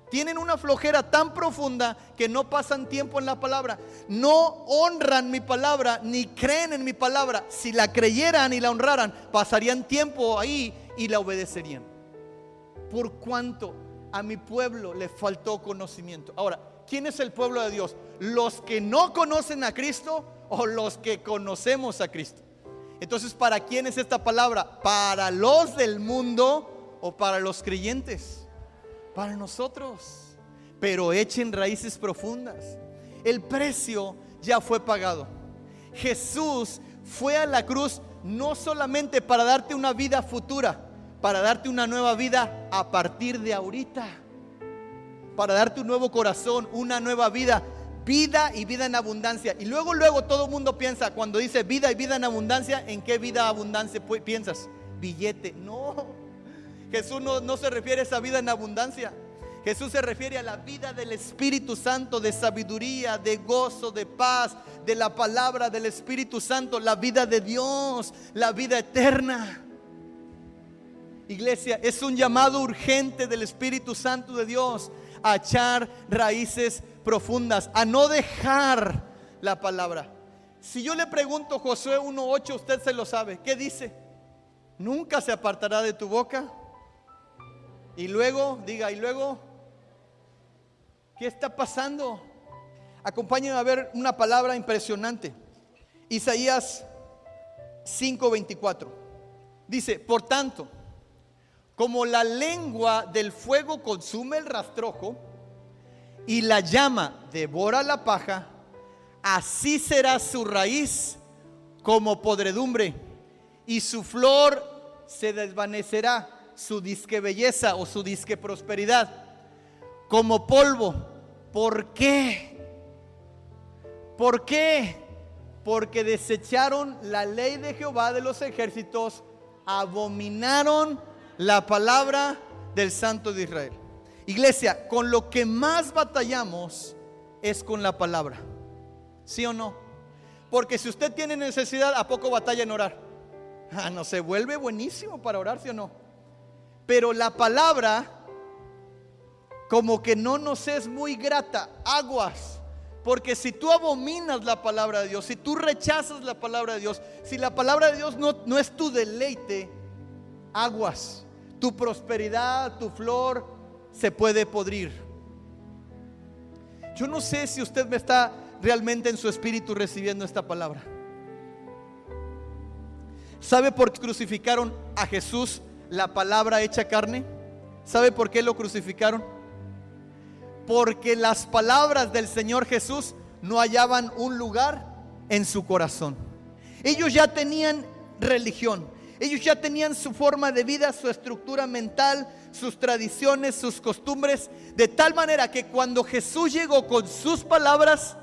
Tienen una flojera tan profunda que no pasan tiempo en la palabra. No honran mi palabra ni creen en mi palabra. Si la creyeran y la honraran, pasarían tiempo ahí y la obedecerían. Por cuanto a mi pueblo le faltó conocimiento. Ahora, ¿quién es el pueblo de Dios? ¿Los que no conocen a Cristo o los que conocemos a Cristo? Entonces, ¿para quién es esta palabra? ¿Para los del mundo o para los creyentes? Para nosotros. Pero echen raíces profundas. El precio ya fue pagado. Jesús fue a la cruz no solamente para darte una vida futura, para darte una nueva vida a partir de ahorita, para darte un nuevo corazón, una nueva vida, vida y vida en abundancia. Y luego todo el mundo piensa, cuando dice vida y vida en abundancia, ¿en qué vida abundancia piensas? Billete. No, Jesús no se refiere a esa vida en abundancia. Jesús se refiere a la vida del Espíritu Santo, de sabiduría, de gozo, de paz, de la palabra del Espíritu Santo, la vida de Dios, la vida eterna. Iglesia, es un llamado urgente del Espíritu Santo de Dios a echar raíces profundas, a no dejar la palabra. Si yo le pregunto Josué 1:8, usted se lo sabe. ¿Qué dice? Nunca se apartará de tu boca. Y luego, diga, y luego, ¿qué está pasando? Acompáñenme a ver una palabra impresionante. Isaías 5:24. Dice, por tanto, como la lengua del fuego consume el rastrojo y la llama devora la paja, así será su raíz como podredumbre, y su flor se desvanecerá, su disque belleza o su disque prosperidad, como polvo. ¿Por qué? ¿Por qué? Porque desecharon la ley de Jehová de los ejércitos, abominaron la palabra del Santo de Israel. Iglesia, con lo que más batallamos es con la palabra, ¿sí o no? Porque si usted tiene necesidad, ¿a poco batalla en orar? No, se vuelve buenísimo para orar, ¿sí o no? Pero la palabra como que no nos es muy grata, aguas. Porque si tú abominas la palabra de Dios, si tú rechazas la palabra de Dios, si la palabra de Dios no es tu deleite, aguas. Tu prosperidad, tu flor se puede podrir. Yo no sé si usted me está realmente en su espíritu recibiendo esta palabra. ¿Sabe por qué crucificaron a Jesús, la palabra hecha carne? ¿Sabe por qué lo crucificaron? Porque las palabras del Señor Jesús no hallaban un lugar en su corazón. Ellos ya tenían religión, ellos ya tenían su forma de vida, su estructura mental, sus tradiciones, sus costumbres, de tal manera que cuando Jesús llegó con sus palabras,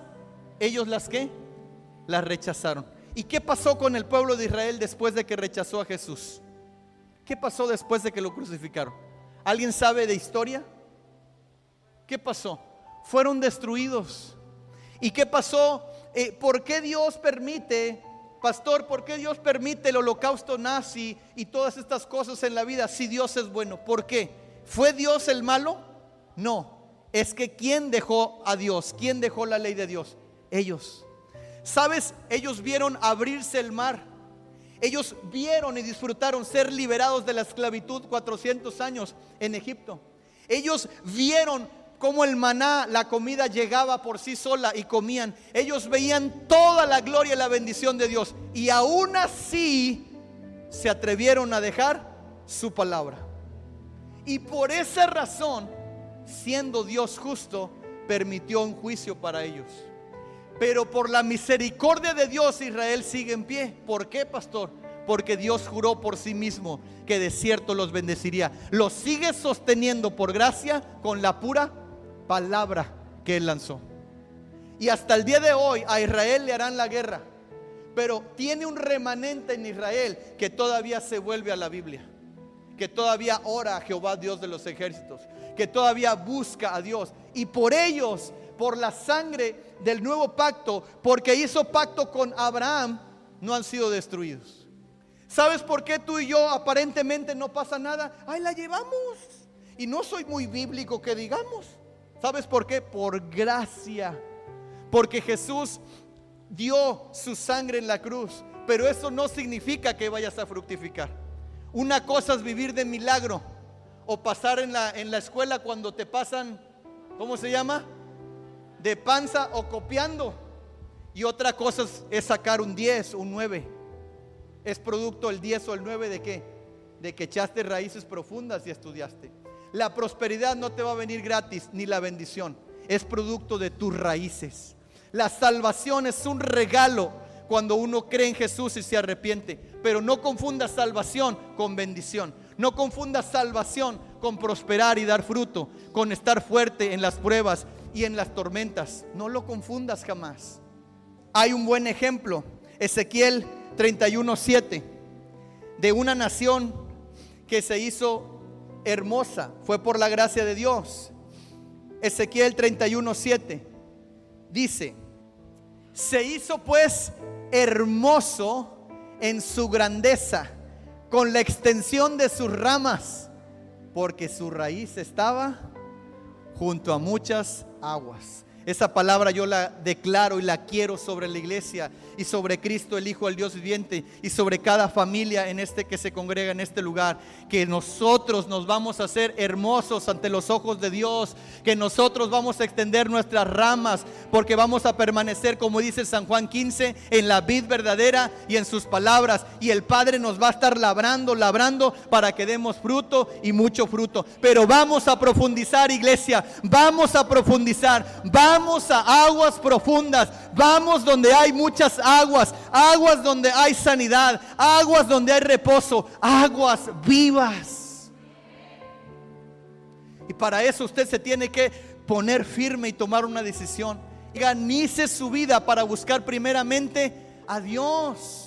ellos las rechazaron. ¿Y qué pasó con el pueblo de Israel después de que rechazó a Jesús? ¿Qué pasó después de que lo crucificaron? ¿Alguien sabe de historia? ¿Qué pasó? Fueron destruidos. ¿Y qué pasó? ¿Por qué Dios permite, pastor, por qué Dios permite el holocausto nazi y todas estas cosas en la vida si Dios es bueno? ¿Por qué? ¿Fue Dios el malo? No, es que ¿quién dejó a Dios? ¿Quién dejó la ley de Dios? Ellos. ¿Sabes? Ellos vieron abrirse el mar. Ellos vieron y disfrutaron ser liberados de la esclavitud 400 años en Egipto. Ellos vieron cómo el maná, la comida, llegaba por sí sola y comían. Ellos veían toda la gloria y la bendición de Dios, y aún así se atrevieron a dejar su palabra. Y por esa razón, siendo Dios justo, permitió un juicio para ellos. Pero por la misericordia de Dios, Israel sigue en pie. ¿Por qué, pastor? Porque Dios juró por sí mismo que de cierto los bendeciría. Los sigue sosteniendo por gracia con la pura palabra que Él lanzó. Y hasta el día de hoy a Israel le harán la guerra, pero tiene un remanente en Israel que todavía se vuelve a la Biblia, que todavía ora a Jehová Dios de los ejércitos, que todavía busca a Dios. Y por ellos, por la sangre del nuevo pacto, porque hizo pacto con Abraham, no han sido destruidos. ¿Sabes por qué tú y yo aparentemente no pasa nada? Ahí la llevamos. Y no soy muy bíblico que digamos. ¿Sabes por qué? Por gracia. Porque Jesús dio su sangre en la cruz. Pero eso no significa que vayas a fructificar. Una cosa es vivir de milagro, o pasar en la escuela cuando te pasan, ¿cómo se llama? De panza o copiando. Y otra cosa es sacar un 10, un 9. Es producto el 10 o el 9 ¿de qué? De que echaste raíces profundas y estudiaste. La prosperidad no te va a venir gratis, ni la bendición. Es producto de tus raíces. La salvación es un regalo cuando uno cree en Jesús y se arrepiente. Pero no confundas salvación con bendición. No confundas salvación con prosperar y dar fruto, con estar fuerte en las pruebas y en las tormentas. No lo confundas jamás. Hay un buen ejemplo, Ezequiel 31:7, de una nación que se hizo hermosa, fue por la gracia de Dios. Ezequiel 31:7 dice: se hizo pues hermoso en su grandeza, con la extensión de sus ramas, porque su raíz estaba junto a muchas aguas. Esa palabra yo la declaro y la quiero sobre la iglesia y sobre Cristo el Hijo del Dios viviente y sobre cada familia que se congrega en este lugar. Que nosotros nos vamos a hacer hermosos ante los ojos de Dios, que nosotros vamos a extender nuestras ramas, porque vamos a permanecer, como dice San Juan 15, en la vid verdadera y en sus palabras, y el Padre nos va a estar labrando para que demos fruto y mucho fruto. Pero vamos a profundizar, iglesia, vamos a profundizar, vamos a aguas profundas, vamos donde hay muchas aguas, aguas donde hay sanidad, aguas donde hay reposo, aguas vivas. Y para eso usted se tiene que poner firme y tomar una decisión. Organice su vida para buscar primeramente a Dios,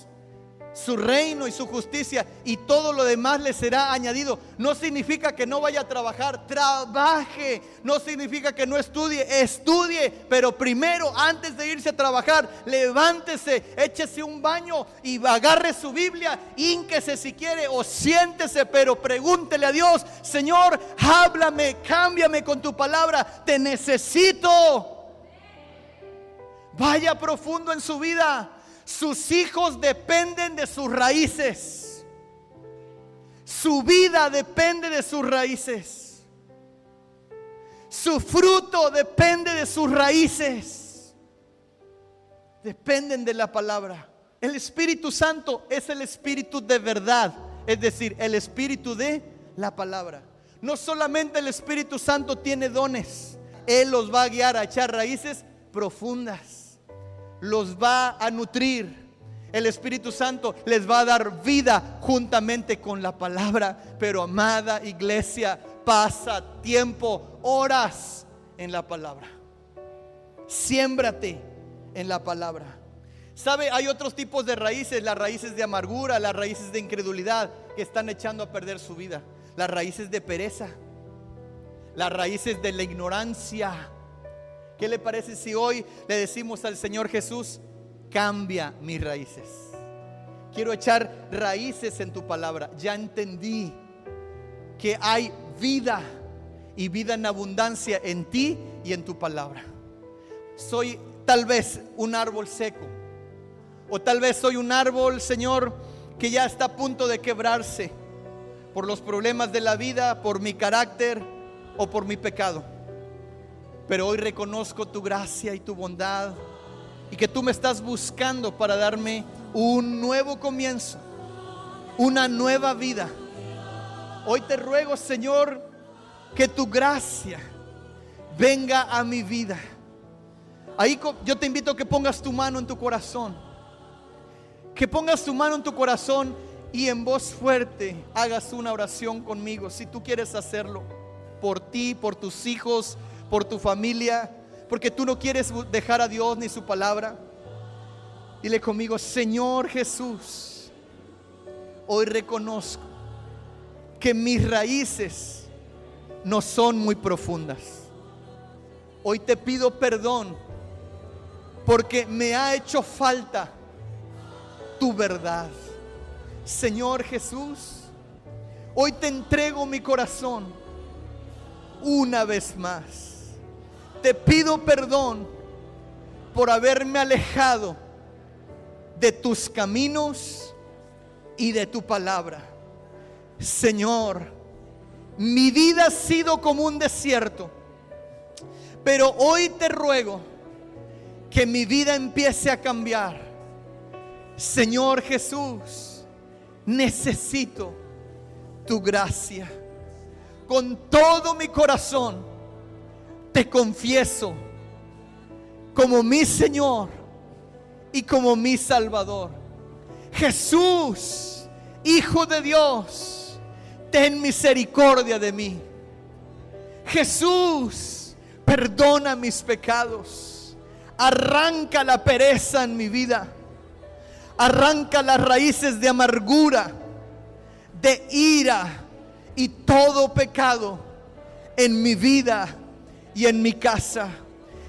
su reino y su justicia, y todo lo demás le será añadido. No significa que no vaya a trabajar, trabaje. No significa que no estudie, estudie. Pero primero, antes de irse a trabajar, levántese, échese un baño y agarre su Biblia, hínquese si quiere o siéntese, pero pregúntele a Dios: Señor, háblame, cámbiame con tu palabra, te necesito. Vaya profundo en su vida. Sus hijos dependen de sus raíces. Su vida depende de sus raíces. Su fruto depende de sus raíces. Dependen de la palabra. El Espíritu Santo es el Espíritu de verdad, es decir, el Espíritu de la palabra. No solamente el Espíritu Santo tiene dones, Él los va a guiar a echar raíces profundas. Los va a nutrir. El Espíritu Santo les va a dar vida juntamente con la palabra. Pero amada iglesia, pasa tiempo, horas en la palabra. Siémbrate en la palabra. ¿Sabe? Hay otros tipos de raíces. Las raíces de amargura, las raíces de incredulidad, que están echando a perder su vida. Las raíces de pereza, las raíces de la ignorancia. ¿Qué le parece si hoy le decimos al Señor Jesús: cambia mis raíces? Quiero echar raíces en tu palabra. Ya entendí que hay vida y vida en abundancia en ti y en tu palabra. Soy tal vez un árbol seco, o tal vez soy un árbol, Señor, que ya está a punto de quebrarse por los problemas de la vida, por mi carácter o por mi pecado. Pero hoy reconozco tu gracia y tu bondad, y que tú me estás buscando para darme un nuevo comienzo, una nueva vida. Hoy te ruego, Señor, que tu gracia venga a mi vida. Ahí yo te invito a que pongas tu mano en tu corazón, que pongas tu mano en tu corazón y en voz fuerte hagas una oración conmigo, si tú quieres hacerlo, por ti, por tus hijos, por tu familia, porque tú no quieres dejar a Dios ni su palabra. Dile conmigo: Señor Jesús, hoy reconozco que mis raíces no son muy profundas. Hoy te pido perdón porque me ha hecho falta tu verdad. Señor Jesús, hoy te entrego mi corazón una vez más. Te pido perdón por haberme alejado de tus caminos y de tu palabra. Señor, mi vida ha sido como un desierto, pero hoy te ruego que mi vida empiece a cambiar. Señor Jesús, necesito tu gracia. Con todo mi corazón te confieso como mi Señor y como mi Salvador. Jesús, Hijo de Dios, ten misericordia de mí. Jesús, perdona mis pecados. Arranca la pereza en mi vida. Arranca las raíces de amargura, de ira y todo pecado en mi vida y en mi casa.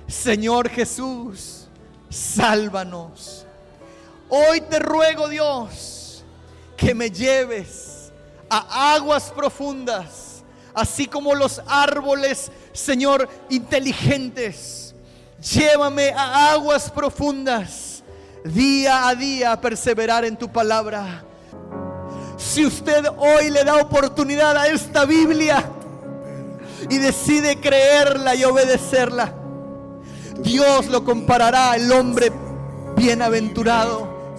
Señor Jesús, sálvanos. Hoy te ruego, Dios, que me lleves a aguas profundas, así como los árboles, Señor, inteligentes. Llévame a aguas profundas, día a día, a perseverar en tu palabra. Si usted hoy le da oportunidad a esta Biblia y decide creerla y obedecerla, Dios lo comparará al hombre bienaventurado,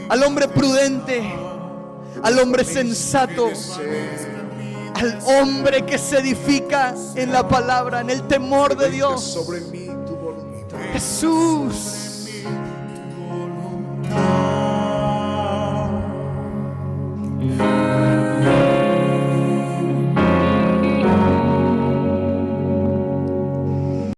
al hombre prudente, al hombre sensato, al hombre que se edifica en la palabra, en el temor de Dios. Jesús.